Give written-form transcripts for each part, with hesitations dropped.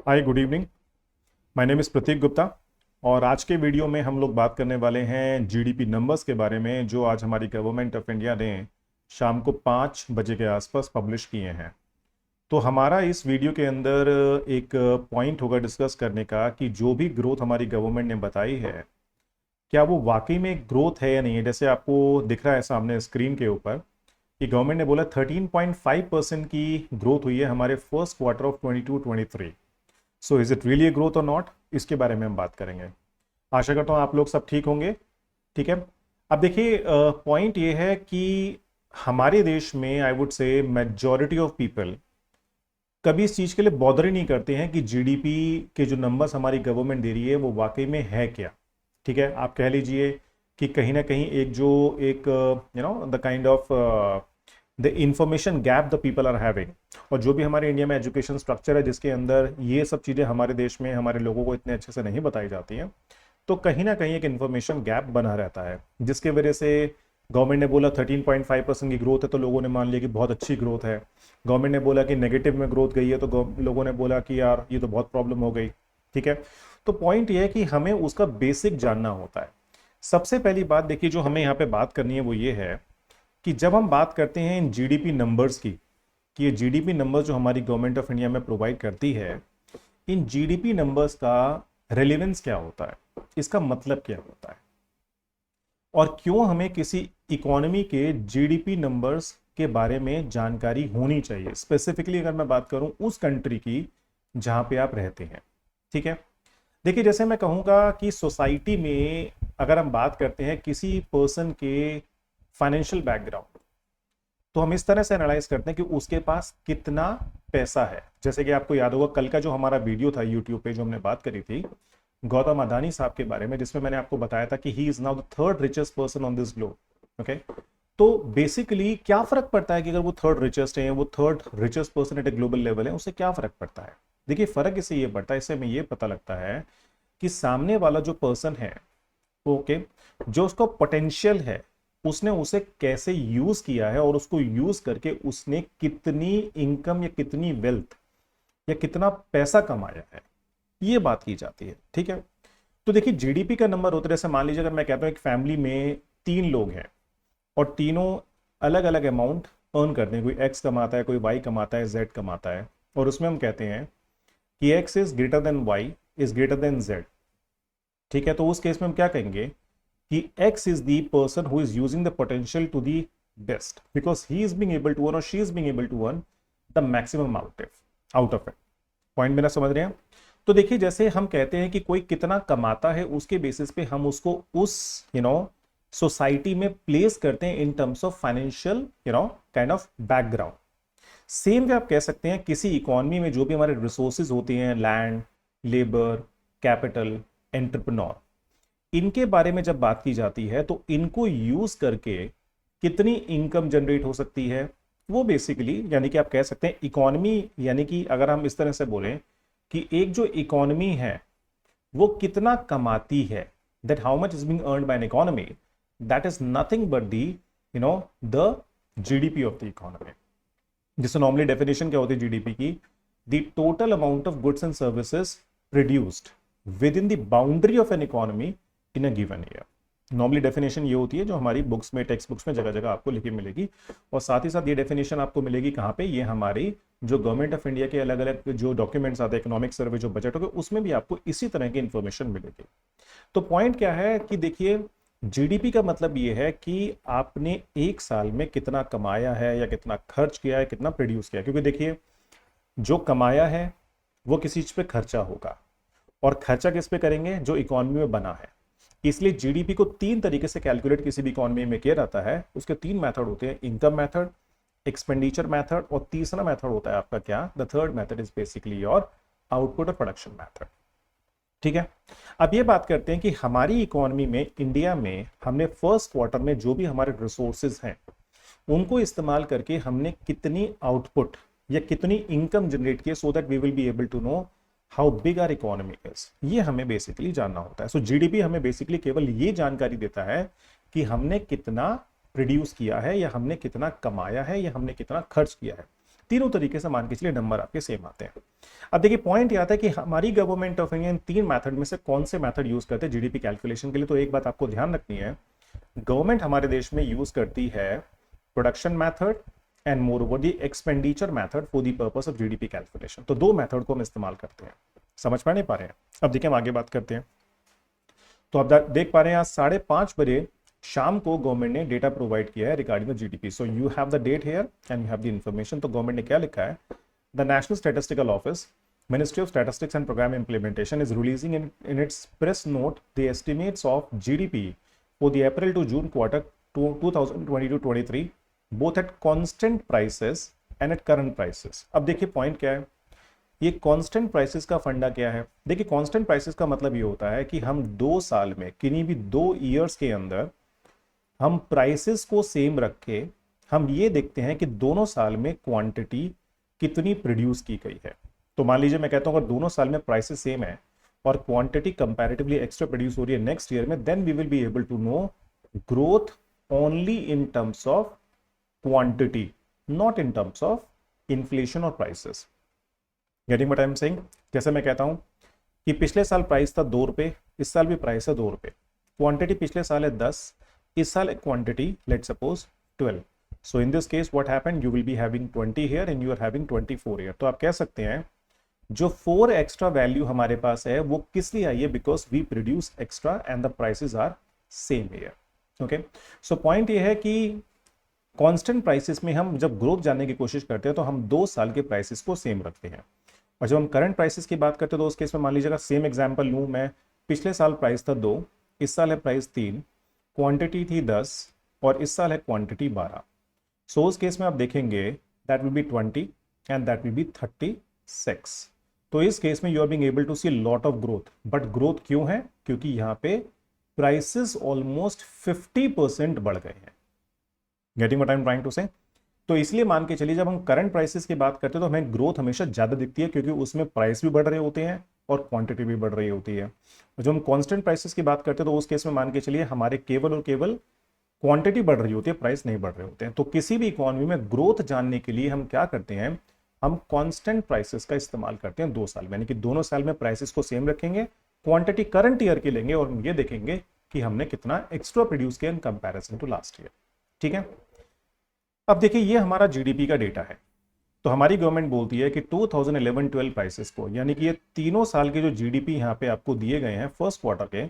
Hi, good evening. My name is Prateek Gupta और आज के वीडियो में हम लोग बात करने वाले हैं जीडीपी नंबर्स के बारे में जो आज हमारी गवर्नमेंट ऑफ इंडिया ने शाम को 5 बजे के आसपास पब्लिश किए हैं। तो हमारा इस वीडियो के अंदर एक पॉइंट होगा डिस्कस करने का कि जो भी ग्रोथ हमारी गवर्नमेंट ने बताई है क्या वो वाकई में ग्रोथ है या नहीं है। जैसे आपको दिख रहा है सामने स्क्रीन के ऊपर कि गवर्नमेंट ने बोला 13.5% की ग्रोथ हुई है हमारे first quarter of 22-23। So is it really a growth और नॉट, इसके बारे में हम बात करेंगे। आशा करता हूँ आप लोग सब ठीक होंगे। ठीक है, अब देखिए पॉइंट ये है कि हमारे देश में I would say majority of people कभी इस चीज़ के लिए बॉदर ही नहीं करते हैं कि जीडीपी के जो नंबर्स हमारी गवर्नमेंट दे रही है वो वाकई में है क्या। ठीक है, आप कह लीजिए कि कहीं ना कहीं एक the kind of the information gap the people are having, और जो भी हमारे इंडिया में एजुकेशन स्ट्रक्चर है जिसके अंदर ये सब चीज़ें हमारे देश में हमारे लोगों को इतने अच्छे से नहीं बताई जाती हैं, तो कहीं ना कहीं एक इन्फॉर्मेशन गैप बना रहता है जिसके वजह से गवर्नमेंट ने बोला 13.5% की ग्रोथ है तो लोगों ने मान लिया कि बहुत अच्छी ग्रोथ है। गवर्नमेंट ने बोला कि नेगेटिव में ग्रोथ गई है तो लोगों ने बोला कि यार ये तो बहुत प्रॉब्लम हो गई। ठीक है, तो पॉइंट ये है कि हमें उसका बेसिक जानना होता है। सबसे पहली बात देखिए जो हमें यहाँ पे बात करनी है वो ये है कि जब हम बात करते हैं इन जीडीपी नंबर्स की, कि ये जीडीपी नंबर्स जो हमारी गवर्नमेंट ऑफ इंडिया में प्रोवाइड करती है, इन जीडीपी नंबर्स का रेलेवेंस क्या होता है, इसका मतलब क्या होता है, और क्यों हमें किसी इकोनॉमी के जीडीपी नंबर्स के बारे में जानकारी होनी चाहिए। स्पेसिफिकली अगर मैं बात करूं उस कंट्री की जहां पे आप रहते हैं। ठीक है, देखिए जैसे मैं कहूंगा कि सोसाइटी में अगर हम बात करते हैं किसी पर्सन के फाइनेंशियल बैकग्राउंड, तो हम इस तरह से एनालाइज करते हैं कि उसके पास कितना पैसा है। जैसे कि आपको याद होगा कल का जो हमारा वीडियो था यूट्यूब पे जो हमने बात करी थी गौतम अदानी साहब के बारे में, जिसमें मैंने आपको बताया था कि he is now the third richest person on this globe. Okay, तो बेसिकली क्या फर्क पड़ता है कि अगर वो थर्ड रिचेस्ट है, वो third richest person at a global level है, उससे क्या फर्क पड़ता है। देखिए फर्क इससे ये पड़ता है, इससे हमें ये पता लगता है कि सामने वाला जो पर्सन है, ओके, जो उसका पोटेंशियल है उसने उसे कैसे यूज किया है और उसको यूज करके उसने कितनी इनकम या कितनी वेल्थ या कितना पैसा कमाया है, ये बात की जाती है। ठीक है, तो देखिए जीडीपी का नंबर होता है, जैसे मान लीजिए अगर मैं कहता हूं एक फैमिली में 3 लोग हैं और तीनों अलग अलग अमाउंट अर्न करते हैं, कोई एक्स कमाता है, कोई वाई कमाता है, जेड कमाता है, और उसमें हम कहते हैं कि X is greater than Y is greater than Z. ठीक है, तो उस केस में हम क्या कहेंगे कि x is the person who is using the potential to the best because he is being able to earn or she is being able to earn the maximum out of it. Point मेरा समझ रहे हैं। तो देखिए जैसे हम कहते हैं कि कोई कितना कमाता है उसके बेसिस पे हम उसको उस सोसाइटी में प्लेस करते हैं इन terms of financial kind of background. Same way आप कह सकते हैं किसी इकोनॉमी में जो भी हमारे रिसोर्सेज होते हैं, लैंड, लेबर, कैपिटल, एंटरप्रेन्योर, इनके बारे में जब बात की जाती है तो इनको यूज करके कितनी इनकम जनरेट हो सकती है, वो बेसिकली यानी कि आप कह सकते हैं इकोनॉमी, यानी कि अगर हम इस तरह से बोलें कि एक जो इकोनॉमी है वो कितना कमाती है, that how much is being earned by an economy, that is nothing but the GDP of the economy. जिससे नॉर्मली डेफिनेशन क्या होती है जीडीपी की, the total amount of goods and services produced within the boundary of an economy in a given year. Normally definition ये होती है जो हमारी बुक्स में, टेक्स्ट बुक्स में जगह जगह आपको लिखी मिलेगी, और साथ ही साथ ये डेफिनेशन आपको मिलेगी कहाँ पे, ये हमारी जो गवर्नमेंट ऑफ इंडिया के अलग अलग जो डॉक्यूमेंट्स आते हैं, इकोनॉमिक सर्वे जो बजट होगा, उसमें भी आपको इसी तरह की इंफॉर्मेशन मिलेगी। तो पॉइंट क्या है कि देखिए जीडीपी का मतलब ये है कि आपने एक साल में कितना कमाया है या कितना खर्च किया है, कितना प्रोड्यूस किया है। क्योंकि देखिए जो कमाया है वो किसी चीज पे खर्चा होगा, और खर्चा किस पे करेंगे, जो इकोनॉमी में बना है। इसलिए जीडीपी को 3 तरीके से कैलकुलेट किसी भी इकोनॉमी में किया जाता है। उसके 3 मेथड होते हैं, इनकम मेथड, एक्सपेंडिचर मेथड, और तीसरा मेथड होता है आपका क्या, the third method is basically your output और प्रोडक्शन मेथड। ठीक है, अब ये बात करते हैं कि हमारी इकोनॉमी में, इंडिया में, हमने फर्स्ट क्वार्टर में जो भी हमारे रिसोर्सेज हैं उनको इस्तेमाल करके हमने कितनी आउटपुट या कितनी इनकम जनरेट की, so that we will be able to know how big our economy is. ये हमें बेसिकली जानना होता है। सो जीडीपी हमें बेसिकली केवल ये जानकारी देता है कि हमने कितना प्रोड्यूस किया है, या हमने कितना कमाया है, या हमने कितना खर्च किया है। तीनों तरीके से मान के चलिए नंबर आपके सेम आते हैं। अब देखिए पॉइंट ये आता है कि हमारी गवर्नमेंट ऑफ इंडिया इन तीन मेथड में से कौन से मेथड यूज करते हैं जीडीपी कैलकुलेशन के लिए। तो एक बात आपको ध्यान रखनी है, गवर्नमेंट हमारे देश में यूज करती है production method and more over the expenditure method for the purpose of GDP calculation. तो दो मेथड को हम इस्तेमाल करते हैं। समझ पा नहीं पा रहे हैं? अब देखिए हम आगे बात करते हैं। तो आप देख पा रहे हैं आज 5:30 शाम को गवर्नमेंट ने डेटा प्रोवाइड किया है regarding the GDP. So you have the date here and you have the information. तो गवर्नमेंट ने क्या लिखा है, the national statistical office Ministry of Statistics and Program Implementation is releasing in its press note the estimates of GDP for the April to June quarter 2022-23 both at constant prices and at current prices। अब देखिए point क्या है, ये constant prices का फंडा क्या है। देखिए कांस्टेंट प्राइसेस का मतलब ये होता है कि हम 2 साल में किन्हीं भी 2 ईयर्स के अंदर हम प्राइसेस को सेम रख के हम ये देखते हैं कि दोनों साल में क्वांटिटी कितनी प्रोड्यूस की गई है। तो मान लीजिए मैं कहता हूं अगर दोनों साल में प्राइसेस सेम है और क्वांटिटी कंपैरेटिवली एक्स्ट्रा प्रोड्यूस हो रही है नेक्स्ट ईयर में, then we will be able to know growth only in terms of quantity, not in terms of inflation और prices. Getting what I am saying? जैसे मैं कहता हूं कि पिछले साल प्राइस था 2 रुपए, इस साल भी प्राइस है 2 रुपए, क्वांटिटी पिछले साल है 10, इस साल quantity let's suppose 12। So in this case what happened, you will be having 20 here and you are having 24 here. तो आप कह सकते हैं जो 4 एक्स्ट्रा वैल्यू हमारे पास है वो किस लिए आई है, because we produce extra and the prices are same here. Okay, so point ये है कि कांस्टेंट प्राइसेस में हम जब ग्रोथ जानने की कोशिश करते हैं तो हम 2 साल के प्राइसेस को सेम रखते हैं, और जब हम करंट प्राइसेस की बात करते हैं तो उस केस में मान लीजिएगा सेम एग्जांपल लूं मैं, पिछले साल प्राइस था 2, इस साल है प्राइस 3, क्वांटिटी थी 10 और इस साल है क्वांटिटी 12। सो उस केस में आप देखेंगे that will be 20 and that will be 36। तो इस केस में you are being able to see lot of growth, but growth क्यों है, क्योंकि यहां पे प्राइसेस ऑलमोस्ट 50% बढ़ गए हैं। Getting what I am trying to say? तो इसलिए मान के चलिए जब हम करंट प्राइसेस की बात करते हैं तो हमें ग्रोथ हमेशा ज्यादा दिखती है, क्योंकि उसमें प्राइस भी बढ़ रहे होते हैं और क्वांटिटी भी बढ़ रही होती है। जब हम कांस्टेंट प्राइसेस की बात करते हैं तो उस केस में मान के चलिए हमारे केवल और केवल क्वांटिटी बढ़ रही होती है, प्राइस नहीं बढ़ रहे होते हैं। तो किसी भी इकोनॉमी में ग्रोथ जानने के लिए हम क्या करते हैं, हम कांस्टेंट प्राइसेस का इस्तेमाल करते हैं 2 साल में, यानी कि दोनों साल में प्राइसेस को सेम रखेंगे, क्वांटिटी करंट ईयर की लेंगे और ये देखेंगे कि हमने कितना एक्स्ट्रा प्रोड्यूस किया in comparison to last year. ठीक है, अब देखिए ये हमारा जीडीपी का डेटा है। तो हमारी गवर्नमेंट बोलती है कि 2011-12 प्राइसेस को, यानी कि ये तीनों साल के जो जीडीपी यहाँ पे आपको दिए गए हैं फर्स्ट क्वार्टर के,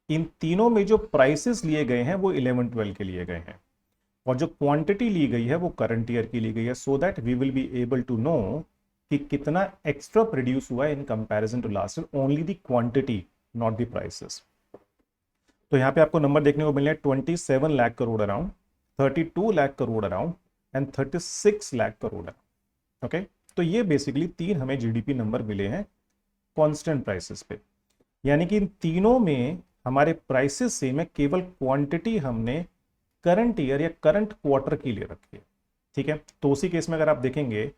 इन तीनों में जो प्राइसेस लिए गए हैं वो 11-12 के लिए गए हैं, और जो क्वांटिटी ली गई है वो करंट ईयर की ली गई है, so that we will be able to know कि कितना एक्स्ट्रा प्रोड्यूस हुआ है in comparison to last year, only the quantity not the prices. तो यहाँ पे आपको नंबर देखने को मिले 27 lakh crore around, 32 lakh crore around and 36 lakh crore. Okay, तो ये बेसिकली 3 हमें जीडीपी नंबर मिले हैं कांस्टेंट प्राइसेस पे, यानी कि इन तीनों में हमारे प्राइसेस सेम है, केवल क्वांटिटी हमने करंट ईयर या करंट क्वार्टर के लिए रखी है। ठीक है, तो उसी केस में अगर आप देखेंगे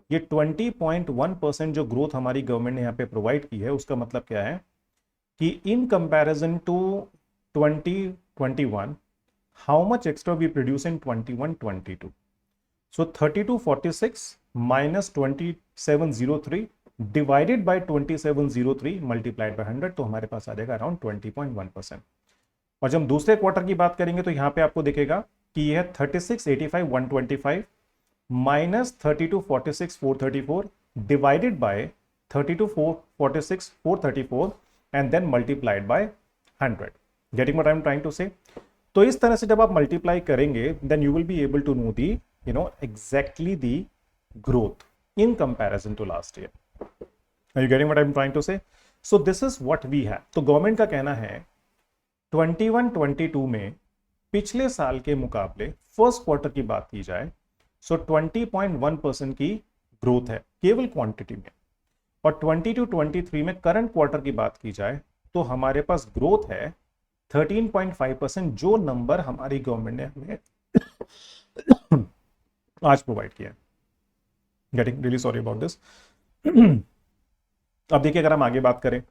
ये 20.1% जो ग्रोथ हमारी गवर्नमेंट ने यहाँ पे प्रोवाइड की है, उसका मतलब क्या है कि in comparison to 2021 how much extra we produce in 21-22। सो 3246 minus 2703 divided by 2703 multiplied by 100, तो हमारे पास आ जाएगा अराउंड 20.1%। और जब हम दूसरे क्वार्टर की बात करेंगे तो यहां पे आपको दिखेगा कि यह 3685 minus 3246 434 divided by 3246 434 and then multiplied by 100। Getting what I am trying to say? तो इस तरह से जब आप मल्टीप्लाई करेंगे then you will be able to know the exactly the growth in comparison to last year. Are you getting what I am trying to say? So this is what we have. तो government का कहना है 21-22 में पिछले साल के मुकाबले first quarter की बात की जाए सो 20.1% की ग्रोथ है केवल क्वांटिटी में, और 22-23 में करंट क्वार्टर की बात की जाए तो हमारे पास ग्रोथ है 13.5%, जो नंबर हमारी गवर्नमेंट ने हमें आज प्रोवाइड किया है। Getting really sorry about this. अब देखिए अगर हम आगे बात करें,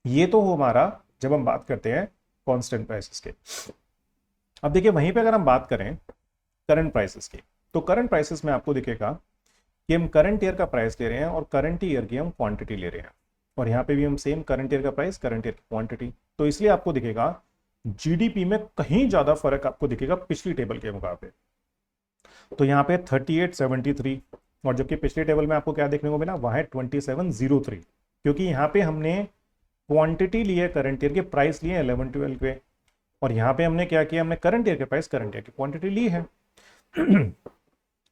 ये तो हमारा जब हम बात करते हैं कांस्टेंट प्राइसेस के। अब देखिए वहीं पे अगर हम बात करें करंट प्राइसेस की, तो करंट प्राइसेस में आपको दिखेगा कि हम करंट ईयर का प्राइस ले रहे हैं और करंट ईयर की हम क्वांटिटी ले रहे हैं, और यहाँ पे भी हम सेम करंट ईयर का प्राइस करंट ईयर की क्वांटिटी। तो इसलिए आपको दिखेगा जीडीपी में कहीं ज्यादा फर्क आपको दिखेगा पिछली टेबल के मुकाबले। तो यहाँ पे 3873, और जबकि पिछले टेबल में आपको क्या देखने को मिला, वहां है 2703, क्योंकि यहाँ पे हमने क्वांटिटी ली है करंट ईयर के, प्राइस लिए 11-12 के, और यहाँ पे हमने क्या किया, हमने करंट ईयर के प्राइस करंट ईयर की क्वांटिटी ली है।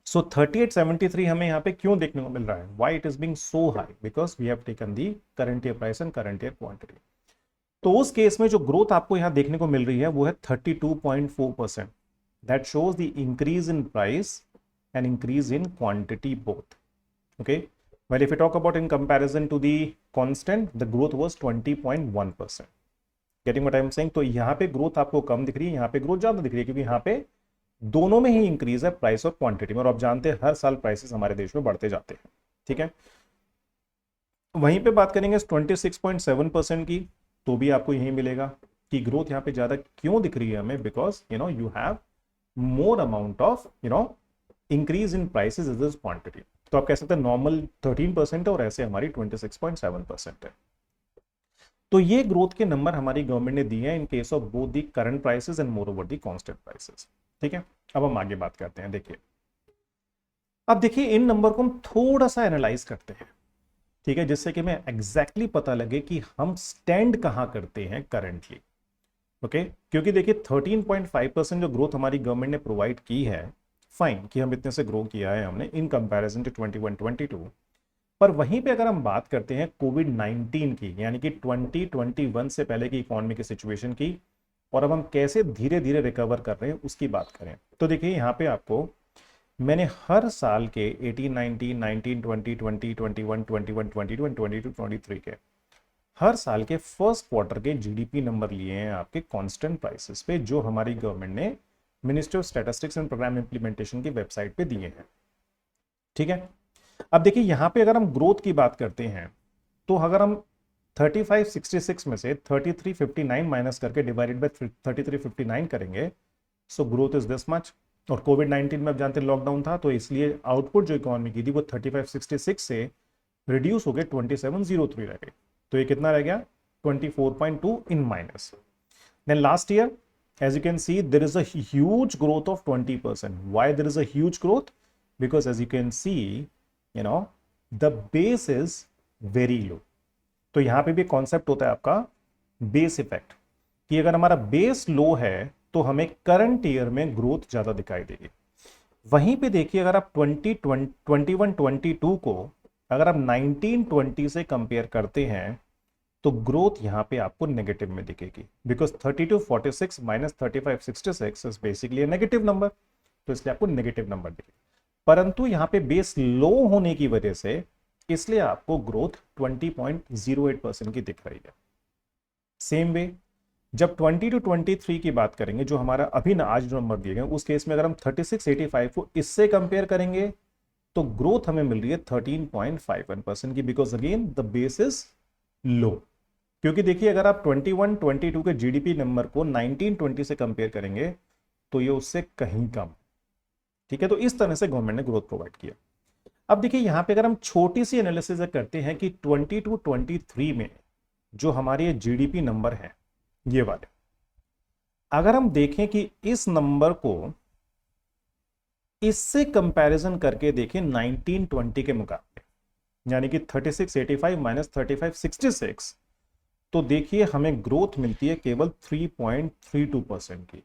सो 3873 हमें यहाँ पे क्यों देखने को मिल रहा है, why it is being so high, because we have taken the current year price and current year quantity. तो उस केस में जो ग्रोथ आपको यहाँ देखने को मिल रही है वो है 32.4%। That shows the increase in price and increase in quantity both. Okay, well if we talk about in comparison to the constant, the growth was 20.1%. getting what I am saying? तो यहाँ पे ग्रोथ आपको कम दिख रही है, यहाँ पे growth ज्यादा दिख रही है, क्योंकि यहाँ पे दोनों में ही इंक्रीज है प्राइस और क्वांटिटी में, और आप जानते हैं हर साल प्राइसेस हमारे देश में बढ़ते जाते हैं। ठीक है, वहीं पे बात करेंगे 26.7% की, तो भी आपको यही मिलेगा कि ग्रोथ यहाँ पे ज्यादा क्यों दिख रही है हमें, because you have more amount of increase in prices is this quantity. तो आप कह सकते हैं नॉर्मल 13% है और ऐसे हमारी 26.7% है। तो ये ग्रोथ के नंबर हमारी गवर्नमेंट ने दिए हैं in case of both the current prices and more over the constant prices. ठीक है, अब हम आगे बात करते हैं। देखिए, अब देखिए इन नंबर को हम थोड़ा सा एनालाइज करते हैं, ठीक है, जिससे कि हमें एग्जैक्टली पता लगे कि हम स्टैंड कहां करते हैं करंटली। ओके, क्योंकि देखिए 13.5% जो ग्रोथ हमारी गवर्नमेंट ने प्रोवाइड की है, फाइन कि हम इतने से ग्रो किया है हमने इन कंपैरिजन टू 21-22, पर वहीं पे अगर हम बात करते हैं कोविड-19 की, यानी कि 2021 से पहले की इकोनॉमी की सिचुएशन की, और अब हम कैसे धीरे धीरे रिकवर कर रहे हैं उसकी बात करें, तो देखिए यहाँ पे आपको मैंने हर साल के 18, 19, 19, 20, 20, 21, 21, 22 एंड 22, 23 के हर साल के फर्स्ट क्वार्टर के जीडीपी नंबर लिए हैं आपके कांस्टेंट प्राइसेस पे, जो हमारी गवर्नमेंट ने ministry of statistics and programme implementation की वेबसाइट पे दिए हैं। ठीक है, अब देखिए यहाँ पे अगर हम ग्रोथ की बात करते हैं, तो अगर हम 3566 में से 3359 माइनस करके डिवाइडेड बाय 3359 करेंगे, so growth is this much. और कोविड-19 में आप जानते हैं लॉकडाउन था, तो इसलिए आउटपुट जो इकोनॉमी की थी वो 3566 से रिड्यूस हो गए 2703 रह गए, तो ये कितना रह गया 24.2 in minus. Then last year, as you can see, there is a huge growth of 20%. Why there is a huge growth? Because as you can see, the base is very low. तो यहां पे भी concept होता है आपका base effect, कि अगर हमारा बेस लो है तो हमें करंट ईयर में ग्रोथ ज्यादा दिखाई देगी। वहीं पे देखिए अगर आप 21-22 को अगर आप 19-20 से कंपेयर करते हैं, तो ग्रोथ यहां पे आपको नेगेटिव में दिखेगी, because 3246 minus 3566 is basically negative number, तो इसलिए आपको नेगेटिव नंबर दिखेगा। परंतु यहां पे बेस लो होने की वजह से इसलिए आपको ग्रोथ 20.08% की दिख रही है। सेम वे जब 20-23 की बात करेंगे, जो हमारा अभी ना आज जो नंबर दिए गए, उस केस में अगर हम 3685 को इससे कंपेयर करेंगे, तो ग्रोथ हमें मिल रही है 13.51% की, because again the base is low. क्योंकि देखिए अगर आप 21-22 के जीडीपी नंबर को 19-20 से कंपेयर करेंगे, तो ये उससे कहीं कम। ठीक है, तो इस तरह से गवर्नमेंट ने ग्रोथ प्रोवाइड किया। अब देखिए यहां पे अगर हम छोटी सी एनालिसिस करते हैं कि 20-23 में जो हमारे जीडीपी नंबर है ये वाले, अगर हम देखें कि इस नंबर को इससे कंपैरिजन करके देखें 19-20 के मुकाबले, यानी कि 3685 माइनस 3566, तो देखिए हमें ग्रोथ मिलती है केवल 3.32% की।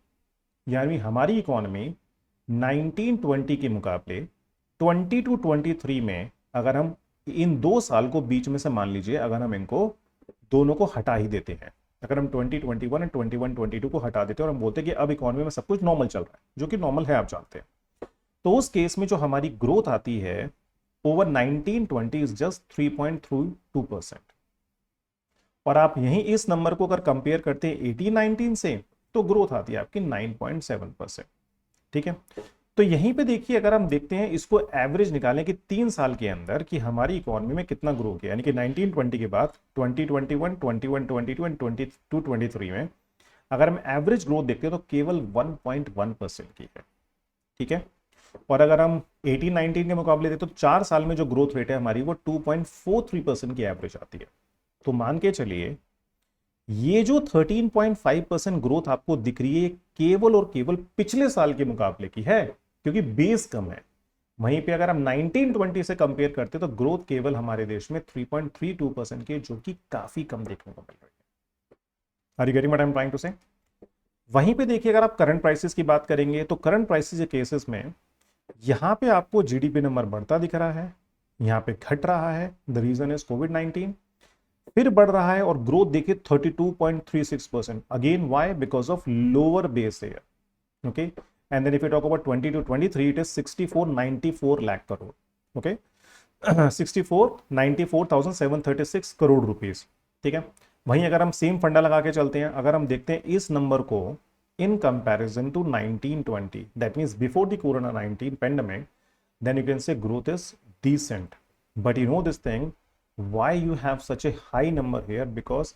यानी हमारी इकोनॉमी 19-20 के मुकाबले 20-23 में, अगर हम इन 2 साल को बीच में से मान लीजिए, अगर हम इनको दोनों को हटा ही देते हैं, अगर हम 2021 और 21-22 को हटा देते हैं और हम बोलते हैं कि अब इकोनॉमी में सब कुछ नॉर्मल चल रहा है, जो कि नॉर्मल है आप जानते हैं, तो उस केस में जो हमारी ग्रोथ आती है ओवर 19-20 इज जस्ट 3.32%। और आप यहीं इस नंबर को अगर कंपेयर करते हैं 18-19 से, तो ग्रोथ आती है आपकी 9.7%। ठीक है, तो यहीं पे देखिए अगर हम देखते हैं इसको एवरेज निकालें कि 3 साल के अंदर कि हमारी इकोनॉमी में कितना ग्रो किया, यानी कि 19-20 के बाद 2021, 21-22 एंड 22-23 में अगर हम एवरेज ग्रोथ देखते हैं तो केवल 1.1% की है। ठीक है, और अगर हम 18-19 के मुकाबले दें तो 4 साल में जो ग्रोथ रेट है हमारी वो 2.43% की एवरेज आती है। तो मान के चलिए ये जो 13.5% ग्रोथ आपको दिख रही है केवल और केवल पिछले साल के मुकाबले की है, क्योंकि बेस कम है। वहीं पे अगर हम 1920 से कंपेयर करते तो ग्रोथ केवल हमारे देश में 3.32% की, जो कि काफी कम देखने को मिल रही है। Are you getting what I am trying to say? वहीं पे देखिए अगर आप करंट प्राइसेस की बात करेंगे तो करंट प्राइसेस के केसेस में यहां पे आपको जीडीपी नंबर बढ़ता दिख रहा है, यहां पे घट रहा है, द रीजन इज कोविड-19। फिर बढ़ रहा है और ग्रोथ देखिए 32.36%, again why? Because of lower base year, okay. And then if you talk about 20 to 23 it is 6494 lakh crore, okay. 64,94,736 crore rupees, ठीक है। वहीं अगर हम सेम फंडा लगा के चलते हैं, अगर हम देखते हैं इस नंबर को in comparison to 1920, that means before the corona 19 pandemic, then you can say growth is decent. But you know this thing, why you have such a high number here? Because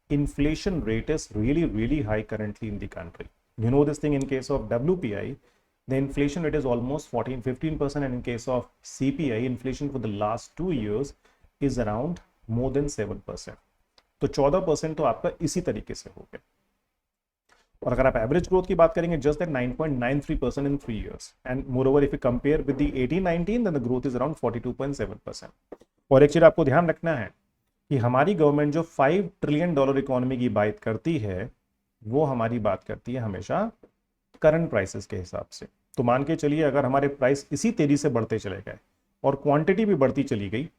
inflation rate is really high currently in the country. You know this thing, in case of WPI, the inflation rate is almost 14-15%, and in case of CPI, inflation for the last 2 years is around more than 7%. तो 14% तो आपका इसी तरीके से हो गया। और अगर आप एवरेज ग्रोथ की बात करेंगे, just that 9.93% in 3 years, and moreover if you compare with the 18-19 then the growth is around 42.7%। और एक चीज आपको ध्यान रखना है कि हमारी गवर्नमेंट जो $5 ट्रिलियन इकोनॉमी की बात करती है, वो हमारी बात करती है हमेशा करंट प्राइसेस के हिसाब से। तो मान के चलिए अगर हमारे प्राइस इसी तेजी से बढ़ते चले गए और क्वांटिटी भी बढ़ती चली गई,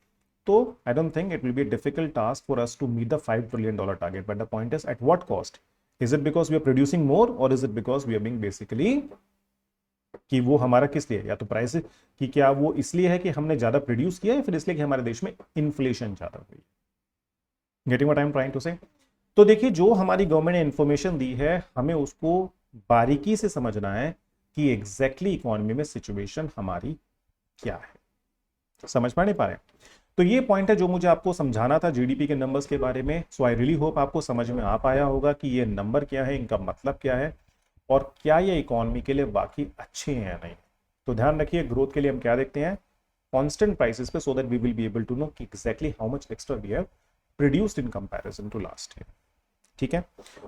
तो I don't think it will be a difficult task for us to meet the $5 trillion target. But the point is at what cost? Is it because we are producing more or is it because we are being basically, कि वो हमारा किस लिए, या तो price कि क्या वो इसलिए है कि हमने ज्यादा प्रोड्यूस किया है, फिर इसलिए कि हमारे देश में इन्फ्लेशन ज्यादा हुई है। Getting what I am trying to say? तो देखिए जो हमारी गवर्नमेंट ने इंफॉर्मेशन दी है, हमें उसको बारीकी से समझना है कि एग्जैक्टली इकोनॉमी में सिचुएशन हमारी क्या है। समझ पा नहीं पा रहे? तो ये पॉइंट है जो मुझे आपको समझाना था जीडीपी के नंबर्स के बारे में। सो आई रियली होप आपको समझ में आ पाया होगा कि ये नंबर क्या है, इनका मतलब क्या है, और क्या ये इकोनॉमी के लिए वाकई अच्छे हैं या नहीं। तो ध्यान रखिए, ग्रोथ के लिए हम क्या देखते हैं? कांस्टेंट प्राइसेस पे, so that we will be able to know कि exactly how much extra we have produced in comparison to last year. ठीक है,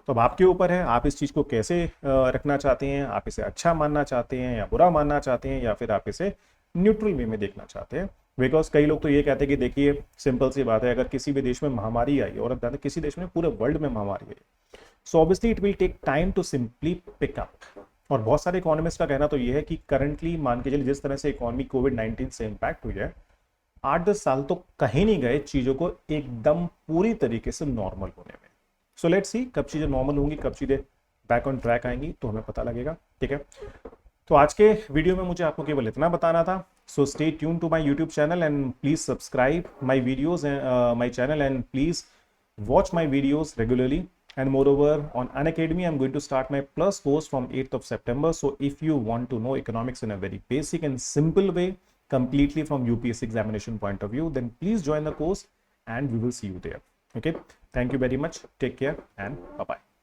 तो अब आपके ऊपर है, आप इस चीज को कैसे रखना चाहते हैं। आप इसे अच्छा मानना चाहते हैं या बुरा मानना चाहते हैं, या फिर आप इसे न्यूट्रल वे में देखना चाहते हैं। बिकॉज कई लोग तो ये कहते हैं कि देखिए सिंपल सी बात है, अगर किसी भी देश में महामारी आई, और अब किसी देश में पूरे वर्ल्ड में महामारी आई, so obviously it will take time to simply pick up. और बहुत सारे इकोनॉमिस्ट का कहना तो ये है कि करंटली मान के चलिए जिस तरह से इकोनॉमी कोविड-19 से इम्पैक्ट हुई है, 8-10 साल तो कहीं नहीं गए चीजों को एकदम पूरी तरीके से नॉर्मल होने में। सो लेट्स सी कब चीजें नॉर्मल होंगी, कब चीजें बैक ऑन ट्रैक आएंगी, तो हमें पता लगेगा। ठीक है, तो आज के वीडियो में मुझे आपको केवल इतना बताना था। So stay tune to my YouTube channel and please subscribe my videos, my channel, and please watch my videos regularly. And moreover, on Unacademy I'm going to start my plus course from 8th of September. So if you want to know economics in a very basic and simple way, completely from UPSC examination point of view, then please join the course and we will see you there. Okay, thank you very much, take care, and bye bye.